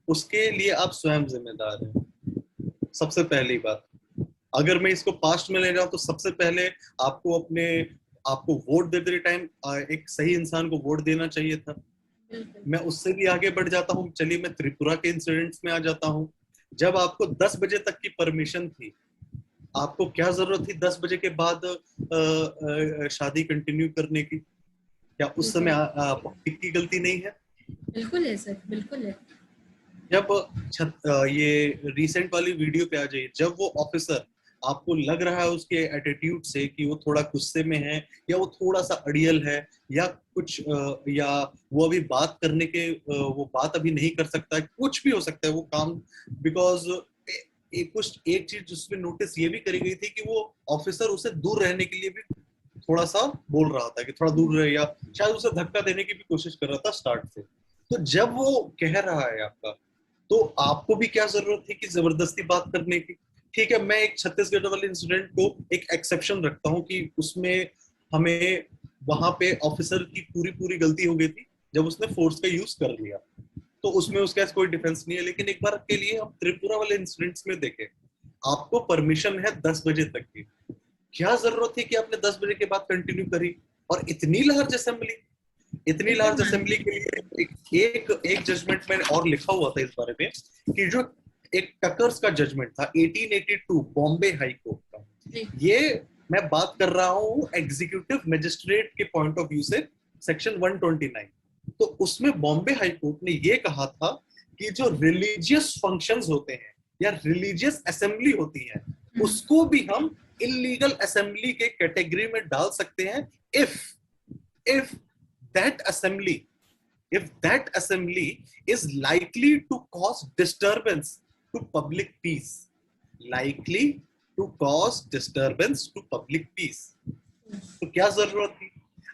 उसके लिए आप स्वयं जिम्मेदार हैं। सबसे पहली बात, अगर मैं इसको पास्ट में ले जाऊं तो सबसे पहले आपको वोट देते टाइम एक सही इंसान को वोट देना चाहिए था। बिल्कुल मैं उससे भी आगे बढ़ जाता हूँ, चलिए मैं त्रिपुरा के इंसिडेंट्स में आ जाता हूँ। जब आपको 10 बजे तक की परमिशन थी, आपको क्या जरूरत थी 10 बजे के बाद शादी कंटिन्यू करने की? क्या उस समय बिल्कुल पब्लिक की गलती नहीं है? बिल्कुल है सर, बिल्कुल है। जब ये रिसेंट वाली वीडियो पे आ जाइए, जब वो ऑफिसर आपको लग रहा है उसके एटीट्यूड से कि वो थोड़ा गुस्से में है, या वो थोड़ा सा अड़ियल है, या कुछ या वो अभी बात करने के वो बात अभी नहीं कर सकता है, कुछ भी हो सकता है वो काम, बिकॉज एक चीज जिसमें नोटिस ये भी करी गई थी कि वो ऑफिसर उसे दूर रहने के लिए भी थोड़ा सा बोल रहा था कि थोड़ा दूर रहे, या शायद उसे धक्का देने की भी कोशिश कर रहा था स्टार्ट से। तो जब वो कह रहा है आपका, तो आपको भी क्या जरूरत थी कि जबरदस्ती बात करने की? ठीक है, मैं एक छत्तीसगढ़ वाले इंसिडेंट को एक एक्सेप्शन रखता हूँ कि उसमें हमें वहां पे ऑफिसर की पूरी पूरी गलती हो गई थी जब उसने फोर्स का यूज कर लिया, तो उसमें उसका कोई डिफेंस नहीं है। लेकिन एक बार के लिए हम त्रिपुरा वाले इंसिडेंट्स में देखें, आपको परमिशन है 10 बजे तक की, क्या जरूरत थी कि आपने 10 बजे के बाद कंटिन्यू करी? और इतनी बिल्कुल लार्ज मानती असेंबली के लिए एक जजमेंट मैंने और लिखा हुआ था इस बारे में, कि जो एक टकर्स का जजमेंट था 1882 बॉम्बे हाई कोर्ट का, हूँ। ये मैं बात कर रहा हूँ एग्जीक्यूटिव मजिस्ट्रेट के पॉइंट ऑफ व्यू से, सेक्शन 129। तो उसमें बॉम्बे हाई कोर्ट ने ये कहा था कि जो रिलीजियस फंक्शंस होते हैं या रिलीजियस असेंबली होती है, उसको भी हम इलीगल असेंबली के कैटेगरी में डाल सकते हैं, if if that assembly if that assembly is likely to cause disturbance to public peace, likely to cause disturbance to public peace। तो क्या जरूरत थी?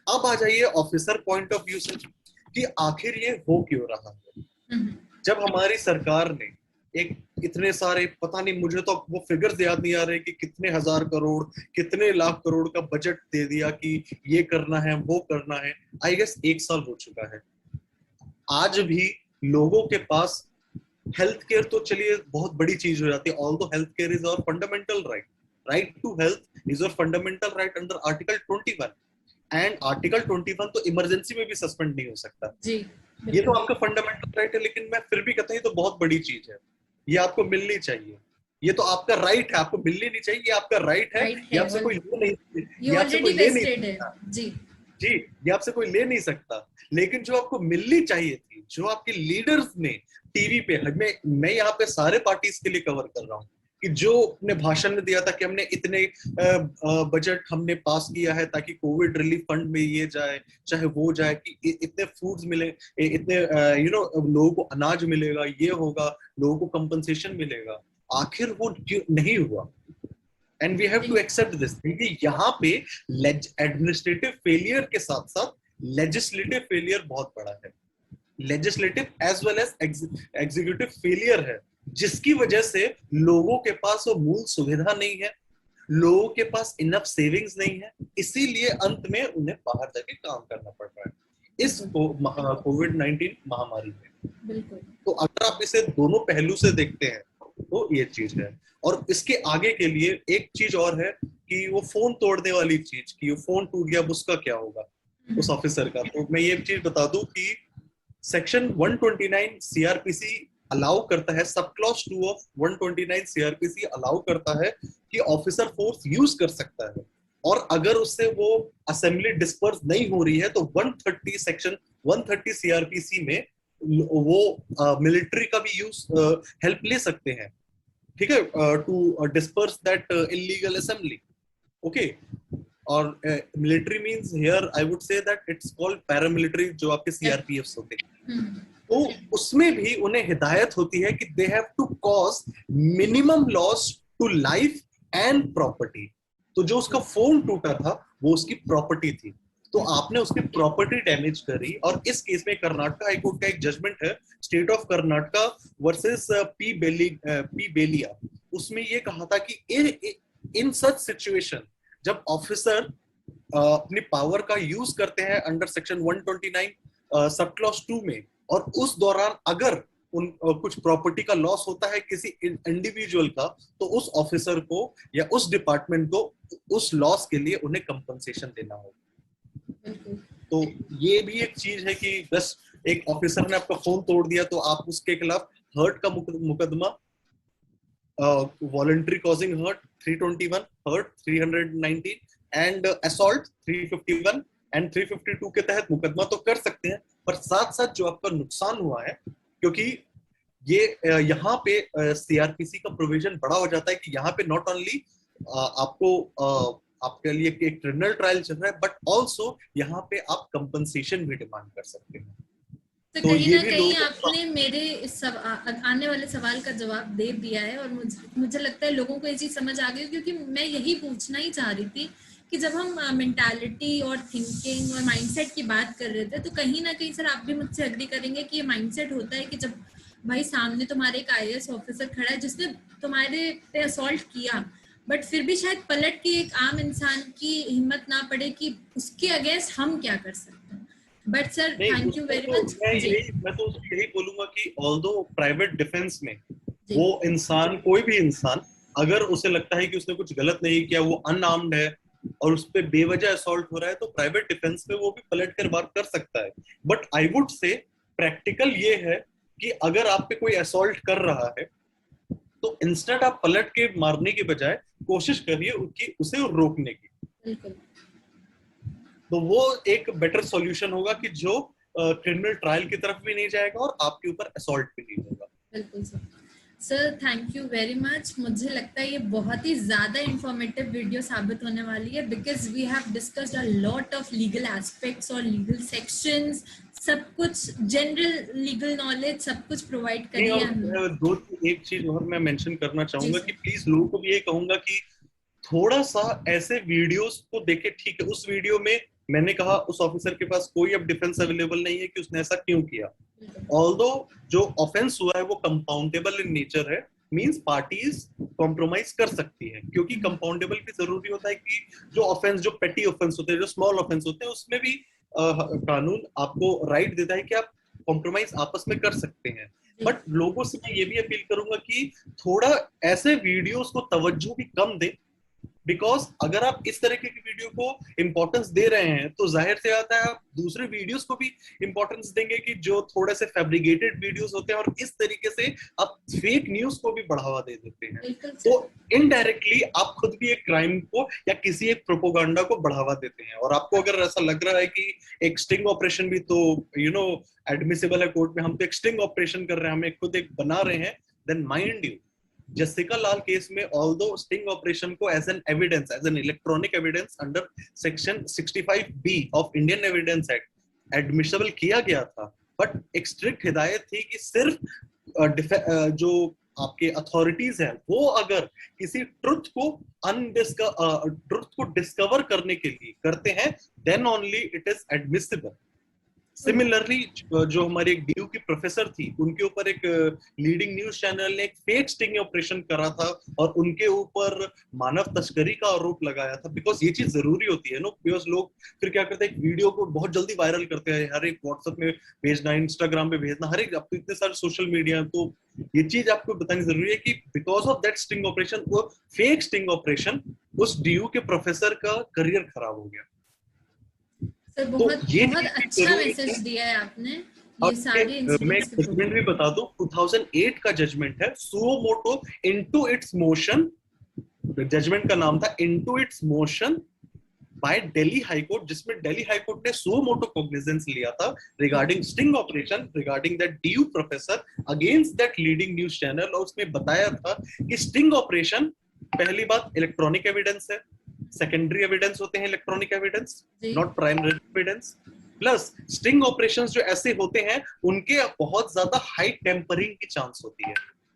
अब आ जाइए ऑफिसर पॉइंट ऑफ व्यू से कि आखिर ये हो क्यों रहा है। जब हमारी सरकार ने एक इतने सारे, पता नहीं, मुझे तो वो फिगर्स याद नहीं आ रहे कि कितने हजार करोड़, कितने लाख करोड़ का बजट दे दिया कि ये करना है वो करना है। आई गेस 1 साल हो चुका है, आज भी लोगों के पास हेल्थ केयर तो चलिए बहुत बड़ी चीज हो जाती है, although health care is our fundamental right, right to health is our fundamental right under article 21, and article 21 तो इमरजेंसी में भी सस्पेंड नहीं हो सकता। जी ये तो आपका फंडामेंटल राइट है, लेकिन मैं फिर भी कहता हूँ ये तो बहुत बड़ी चीज है, ये आपको मिलनी चाहिए। ये तो आपका राइट है, आपको मिलनी नहीं चाहिए, ये आपका राइट है, राइट ये है, आपसे कोई ले नहीं, ये ये आपसे ऑलरेडी कोई ले नहीं वेस्टेड है। सकता। जी जी, ये आपसे कोई ले नहीं सकता। लेकिन जो आपको मिलनी चाहिए थी, जो आपके लीडर्स ने टीवी पे, मैं यहाँ पे सारे पार्टीज के लिए कवर कर रहा हूँ, कि जो अपने भाषण में दिया था कि हमने इतने बजट हमने पास किया है ताकि कोविड रिलीफ फंड में ये जाए, चाहे वो जाए, कि इतने फूड्स मिले, इतने लोगों को अनाज मिलेगा, ये होगा, लोगों को कंपनसेशन मिलेगा, आखिर वो नहीं हुआ। And we have to accept this, क्योंकि यहाँ पे एडमिनिस्ट्रेटिव फेलियर के साथ साथ लेजिस्लेटिव फेलियर बहुत बड़ा है, legislative as well as executive failure है, जिसकी वजह से लोगों के पास वो मूल सुविधा नहीं है, लोगों के पास इनफ सेविंग्स नहीं है, इसीलिए अंत में उन्हें बाहर जाके काम करना पड़ रहा है इस कोविड-19 महामारी में। बिल्कुल। तो अगर आप इसे दोनों पहलू से देखते हैं, तो ये चीज है। और इसके आगे के लिए एक चीज और है कि वो फोन तोड़ने वाली चीज, कि वो फोन टूट गया, उसका क्या होगा उस ऑफिसर का। तो मैं ये चीज बता दूं कि सेक्शन 129 सीआरपीसी अलाउ करता है, sub clause 2 of 129 CrPC allow करता है कि ऑफिसर फोर्स यूज कर सकता है, और अगर उससे वो असेंबली डिस्पर्स नहीं हो रही है तो 130 सेक्शन 130 सीआरपीसी में वो मिलिट्री का भी यूज हेल्प ले सकते हैं, ठीक है, to disperse that illegal assembly. Okay, और military means here I would say that it's called paramilitary, जो आपके सीआरपीएफ होते हैं। तो उसमें भी उन्हें हिदायत होती है कि they have to cause minimum loss to life and property. तो जो उसका फोन टूटा था वो उसकी प्रॉपर्टी थी, तो आपने उसकी प्रॉपर्टी डैमेज करी। और इस केस में कर्नाटक हाई कोर्ट का एक जजमेंट है, state of Karnataka versus P बेलिया, उसमें ये कहा था कि इन सच सिचुएशन जब ऑफिसर अपनी पावर का यूज करते हैं अंडर सेक्शन 129 सब क्लॉज 2 में, और उस दौरान अगर कुछ प्रॉपर्टी का लॉस होता है किसी इंडिविजुअल का, तो उस ऑफिसर को या उस डिपार्टमेंट को उस लॉस के लिए उन्हें कंपनसेशन देना होगा। तो ये भी एक चीज है कि बस एक ऑफिसर ने आपका फोन तोड़ दिया तो आप उसके खिलाफ हर्ट का मुकदमा, voluntary causing hurt 321, hurt 319 and assault 351 and 352 के तहत मुकदमा तो कर सकते हैं। पर साथ साथ जो आपका नुकसान हुआ है, क्योंकि ये यहाँ पे सीआरपीसी का प्रोविजन बड़ा हो जाता है कि यहाँ पे नॉट ओनली आपको आपके लिए एक क्रिमिनल ट्रायल चल रहा है, बट ऑल्सो यहाँ पे आप कंपनसेशन भी डिमांड कर सकते हैं। तो कहीं ना कहीं आपने मेरे आने वाले सवाल का जवाब दे दिया है, और मुझे लगता है लोगों को ये चीज समझ आ गई, क्योंकि मैं यही पूछना ही चाह रही थी कि जब हम मेंटालिटी और थिंकिंग और माइंडसेट की बात कर रहे थे, तो कहीं ना कहीं सर आप भी मुझसे एग्री करेंगे कि ये माइंडसेट होता है कि जब भाई सामने तुम्हारे एक आईएएस ऑफिसर खड़ा है जिसने तुम्हारे पे असॉल्ट किया, बट फिर भी शायद पलट के एक आम इंसान की हिम्मत ना पड़े कि उसके अगेंस्ट हम क्या कर सकते हैं। But sir thank you very much. मैं तो यही बोलूंगा कि ऑल्दो प्राइवेट डिफेंस में वो इंसान, कोई भी इंसान, अगर उसे लगता है कि उसने कुछ गलत नहीं किया, वो अनआर्म्ड है और उस पर बेवजह असॉल्ट हो रहा है, तो प्राइवेट डिफेंस में वो भी पलट कर बात कर सकता है। बट आई वुड से प्रैक्टिकल ये है कि अगर आप पे कोई असॉल्ट कर रहा है तो इंस्टेंट आप पलट के मारने के बजाय कोशिश करिए उसे रोकने की। तो वो एक बेटर सॉल्यूशन होगा कि जो क्रिमिनल ट्रायल की तरफ भी नहीं जाएगा और आपके ऊपर असॉल्ट भी नहीं होगा। बिल्कुल sir. Sir thank you very much. मुझे लगता है ये बहुत ही ज़्यादा इंफॉर्मेटिव वीडियो साबित होने वाली है, because we have discussed a lot of legal aspects और लीगल सेक्शंस, सब कुछ जनरल लीगल नॉलेज सब कुछ प्रोवाइड करी है हमने। एक चीज और मैं मेंशन करना चाहूंगा कि प्लीज लोगों को भी ये कहूंगा कि थोड़ा सा ऐसे वीडियोस को देखे। ठीक है, उस वीडियो में मैंने कहा उस ऑफिसर के पास कोई अब डिफेंस अवेलेबल नहीं है कि उसने ऐसा क्यों किया। ऑल्दो जो ऑफेंस हुआ है वो कंपाउंडेबल इन नेचर है, मींस पार्टीज कॉम्प्रोमाइज कर सकती है, क्योंकि कंपाउंडेबल भी जरूरी होता है कि जो ऑफेंस, जो पेटी ऑफेंस होते हैं, जो स्मॉल ऑफेंस होते हैं, उसमें भी कानून आपको राइट देता है कि आप कॉम्प्रोमाइज आपस में कर सकते हैं। बट लोगों से मैं ये भी अपील करूंगा कि थोड़ा ऐसे वीडियोस को तवज्जो भी कम दें, बिकॉज अगर आप इस तरीके की वीडियो को इंपॉर्टेंस दे रहे हैं तो जाहिर से आता है आप दूसरे वीडियोस को भी इंपॉर्टेंस देंगे कि जो थोड़े से फैब्रिकेटेड वीडियोस होते हैं, और इस तरीके से आप फेक न्यूज को भी बढ़ावा दे देते हैं। तो इनडायरेक्टली आप खुद भी एक क्राइम को या किसी एक प्रोपोगंडा को बढ़ावा देते हैं। और आपको अगर ऐसा लग रहा है कि एक स्टिंग ऑपरेशन भी तो एडमिसिबल है कोर्ट में, हम तो एक स्टिंग ऑपरेशन कर रहे हैं, हमें खुद एक बना रहे हैं, then mind you Jessica Lal case में ऑल्दो स्टिंग ऑपरेशन को as an evidence, as an electronic evidence under section 65B of Indian evidence act admissible किया गया था, बट एक स्ट्रिक्ट हिदायत थी कि सिर्फ जो आपके अथॉरिटीज हैं वो अगर किसी ट्रुथ को डिस्कवर करने के लिए करते हैं, then only it is admissible. Similarly जो हमारे एक डीयू की प्रोफेसर थी, उनके ऊपर एक लीडिंग न्यूज चैनल ने एक फेक स्टिंग ऑपरेशन करा था और उनके ऊपर मानव तस्करी का आरोप लगाया था, बिकॉज ये चीज जरूरी होती है नो, बिकॉज लोग फिर क्या करते हैं, एक वीडियो को बहुत जल्दी वायरल करते हैं, हर एक व्हाट्सएप में भेजना, इंस्टाग्राम पे भेजना, हर एक, अब तो इतने सारे सोशल मीडिया, तो ये चीज आपको बतानी जरूरी है कि because of that sting operation, वो फेक स्टिंग ऑपरेशन, उस डीयू के प्रोफेसर का करियर खराब हो गया। सर तो बहुत ये बहुत अच्छा मैसेज दिया है आपने, ये सारे मैं इंसिडेंट्स के थ्रू। जजमेंट भी बता दूं, 2008 का जजमेंट है, suo motu into its motion, judgment का नाम था into its motion by Delhi high court, जिसमें दिल्ली हाई कोर्ट ने सुओ मोटो कॉग्निजेंस लिया था regarding sting operation, regarding that DU professor against that leading news channel, और उसमें बताया था कि स्टिंग ऑपरेशन, पहली बात इलेक्ट्रॉनिक एविडेंस है, सेकेंडरी एविडेंस होते हैं electronic evidence, not primary evidence, plus sting operations जो ऐसे होते हैं उनके बहुत ज्यादा हाई टेम्परिंग की चांस होती है,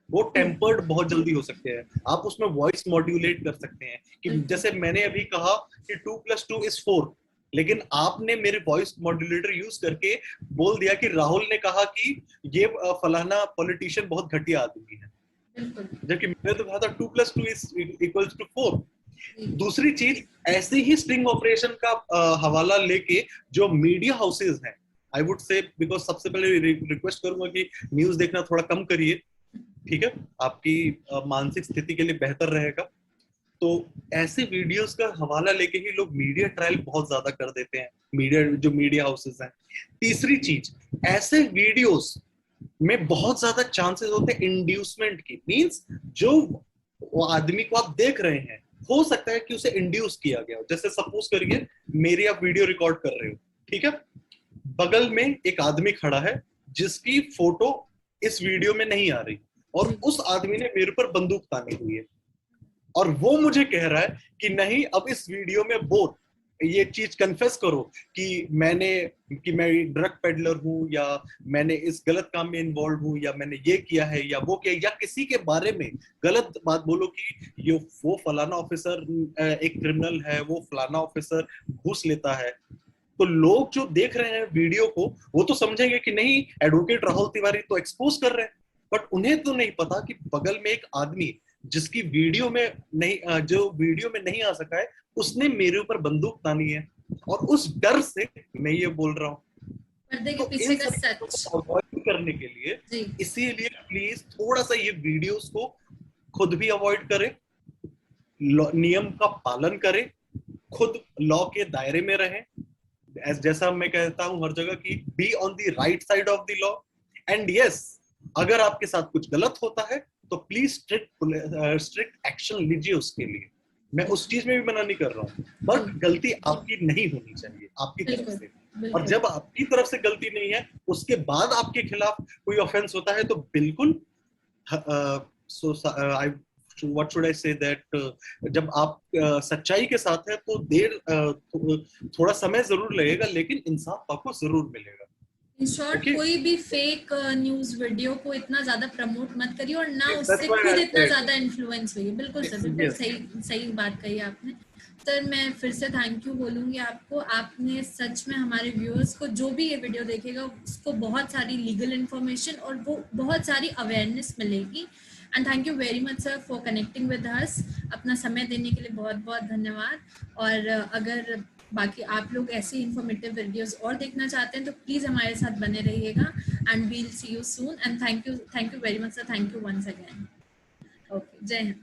वो टेम्पर्ड बहुत जल्दी हो सकते हैं, आप उसमें वॉइस मॉड्यूलेट कर सकते हैं कि जैसे मैंने अभी कहा कि 2+2 is 4, लेकिन आपने मेरे वॉइस मॉड्यूलेटर यूज करके बोल दिया कि राहुल ने कहा कि ये फलाना पॉलिटिशियन बहुत घटिया आदमी है, जबकि मैंने तो कहा था 2+2 is 4। दूसरी चीज, ऐसे ही स्टिंग ऑपरेशन का हवाला लेके जो मीडिया हाउसेज हैं, आई वुड से, बिकॉज सबसे पहले रिक्वेस्ट करूंगा कि न्यूज देखना थोड़ा कम करिए, ठीक है, आपकी मानसिक स्थिति के लिए बेहतर रहेगा। तो ऐसे वीडियोस का हवाला लेके ही लोग मीडिया ट्रायल बहुत ज्यादा कर देते हैं, मीडिया हाउसेज हैं। तीसरी चीज, ऐसे वीडियोस में बहुत ज्यादा चांसेस होते हैं इंड्यूसमेंट की, मींस जो वो आदमी को आप देख रहे हैं, हो सकता है कि उसे इंड्यूस किया गया हो। जैसे सपोज करिए मेरी आप वीडियो रिकॉर्ड कर रहे हो, ठीक है, बगल में एक आदमी खड़ा है जिसकी फोटो इस वीडियो में नहीं आ रही, और उस आदमी ने मेरे पर बंदूक तानी हुई है, और वो मुझे कह रहा है कि नहीं, अब इस वीडियो में बोल, ये चीज कन्फेस करो कि मैं ड्रग पेडलर हूं, या मैंने इस गलत काम में इन्वॉल्व हूं, या मैंने ये किया है या वो किया, या किसी के बारे में गलत बात बोलो कि ये वो फलाना ऑफिसर एक क्रिमिनल है, वो फलाना ऑफिसर घूस लेता है। तो लोग जो देख रहे हैं वीडियो को, वो तो समझेंगे कि नहीं, एडवोकेट राहुल तिवारी तो एक्सपोज कर रहे हैं, बट उन्हें तो नहीं पता कि बगल में एक आदमी जिसकी वीडियो में नहीं, जो वीडियो में नहीं आ सका है, उसने मेरे ऊपर बंदूक तानी है, और उस डर से मैं ये बोल रहा हूँ। पर्दे के पीछे का सच अवॉइड करने के लिए, इसीलिए प्लीज थोड़ा सा ये वीडियोस को खुद भी अवॉइड करें, नियम का पालन करें, खुद लॉ के दायरे में रहें, जैसा मैं कहता हूं हर जगह कि be on the right side of the law, and yes, अगर आपके साथ कुछ गलत होता है तो प्लीज स्ट्रिक्ट एक्शन लीजिए उसके लिए, मैं उस चीज में भी मना नहीं कर रहा हूँ, बट गलती आपकी नहीं होनी चाहिए आपकी तरफ से, और जब आपकी तरफ से गलती नहीं है उसके बाद आपके खिलाफ कोई ऑफेंस होता है तो बिल्कुल what should I say that, जब आप सच्चाई के साथ है तो थोड़ा समय जरूर लगेगा, लेकिन इंसाफ आपको जरूर मिलेगा। इन शॉर्ट, कोई भी फेक न्यूज वीडियो को इतना ज्यादा प्रमोट मत करिए, और ना उससे खुद इतना ज्यादा इन्फ्लुएंस होइए। बिल्कुल सर, बिल्कुल सही बात कही आपने। सर मैं फिर से थैंक यू बोलूंगी आपको, आपने सच में हमारे व्यूअर्स को, जो भी ये वीडियो देखेगा उसको बहुत सारी लीगल इन्फॉर्मेशन और वो बहुत सारी अवेयरनेस मिलेगी। And thank you very much sir for connecting with us, अपना समय देने के लिए बहुत बहुत धन्यवाद। और अगर बाकी आप लोग ऐसी इन्फॉर्मेटिव वीडियोस और देखना चाहते हैं तो प्लीज हमारे साथ बने रहिएगा, and we'll see you soon, and thank you very much sir, thank you once again. Okay, जय हिंद।